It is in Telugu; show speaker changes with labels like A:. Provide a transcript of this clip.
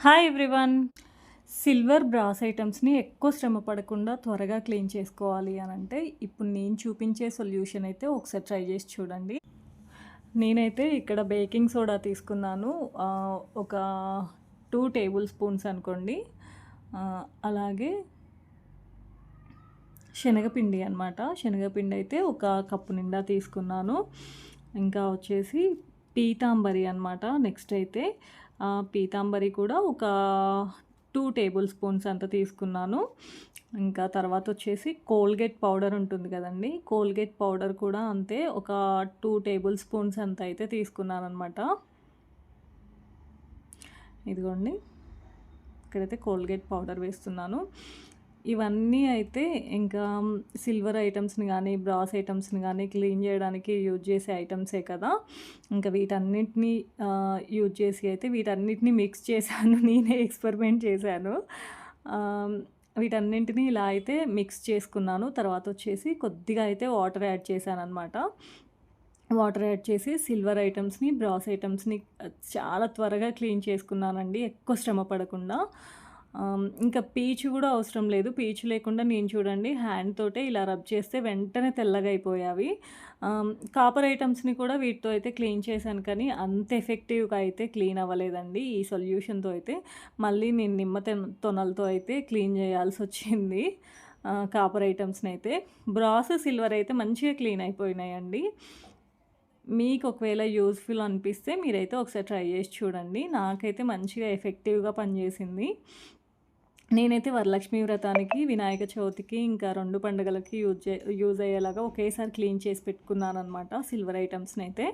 A: Hi everyone. సిల్వర్ బ్రాస్ ఐటమ్స్‌ని ఎక్కువ శ్రమ పడకుండా త్వరగా క్లీన్ చేసుకోవాలి అనంటే, ఇప్పుడు నేను చూపించే సొల్యూషన్ అయితే ఒకసారి ట్రై చేసి చూడండి. నేనైతే ఇక్కడ బేకింగ్ సోడా తీసుకున్నాను. ఒక 2 టేబుల్ స్పూన్స్ అనుకోండి. అలాగే శనగపిండి అనమాట. శనగపిండి అయితే ఒక కప్పు నిండా తీసుకున్నాను. ఇంకా వచ్చేసి పీతాంబరి అనమాట. నెక్స్ట్ అయితే పీతాంబరి కూడా ఒక 2 టేబుల్ స్పూన్స్ అంత తీసుకున్నాను. ఇంకా తర్వాత వచ్చేసి కోల్గేట్ పౌడర్ ఉంటుంది కదండీ! కోల్గేట్ పౌడర్ కూడా అంతే ఒక 2 టేబుల్ స్పూన్స్ అంత అయితే తీసుకున్నాననమాట. ఇదిగోండి. ఇక్కడైతే కోల్గేట్ పౌడర్ వేస్తున్నాను. ఇవన్నీ అయితే ఇంకా సిల్వర్ ఐటమ్స్‌ని గానీ, బ్రాస్ ఐటమ్స్‌ని గానీ క్లీన్ జేయడానికి యూజ్ చేసే ఐటమ్సే కదా! ఇంకా వీటన్నిటిని యూజ్ చేసి అయితే వీటన్నిటిని మిక్స్ చేశాను. నేనే ఎక్స్‌పెరిమెంట్ చేశాను. ఆహ్, వీటన్నింటిని ఇలా అయితే మిక్స్ చేసుకున్నాను. తర్వాతొచ్చేసి కొద్దిగా అయితే వాటర్ యాడ్ చేశాననమాట. వాటర్ యాడ్ చేసి సిల్వర్ ఐటమ్స్‌ని, బ్రాస్ ఐటమ్స్‌ని చాలా త్వరగా క్లీన్ చేసుకున్నానండి. ఎక్కువ శ్రమ పడకుండా. ఇంకా పీచు గూడా అవసరం లేదు. పీచు లేకుండా నేను చూడండి హ్యాండ్ తోటే ఇలా రబ్ చేస్తే వెంటనే తెల్లగా అయిపోయావి. కాపర్ ఐటమ్స్‌ని కూడా వీటితో అయితే క్లీన్ చేశాను కానీ అంత ఎఫెక్టివ్‌గా అయితే క్లీన్ అవ్వలేదండి. ఈ సొల్యూషన్‌తో అయితే మళ్ళీ నేను తొనలతో అయితే క్లీన్ చేయాల్సొచ్చింది. కాపర్ ఐటమ్స్‌నైతే. బ్రాస్, సిల్వర్ అయితే మంచిగా క్లీన్ అయిపోయినాయండి. మీకు ఒకవేళ యూజ్‌ఫుల్ అనిపిస్తే మీరైతే ఒకసారి ట్రై చేసి చూడండి. నాకైతే మంచిగా ఎఫెక్టివ్‌గా పనిచేసింది. నేనైతే వరలక్ష్మి వ్రతానికి, వినాయక చవితికి ఇంకా 2 పండుగలకి యూజ్ అయ్యేలాగా ఒకేసారి క్లీన్ చేసి పెట్టుకున్నాననమాట సిల్వర్ ఐటమ్స్‌నైతే.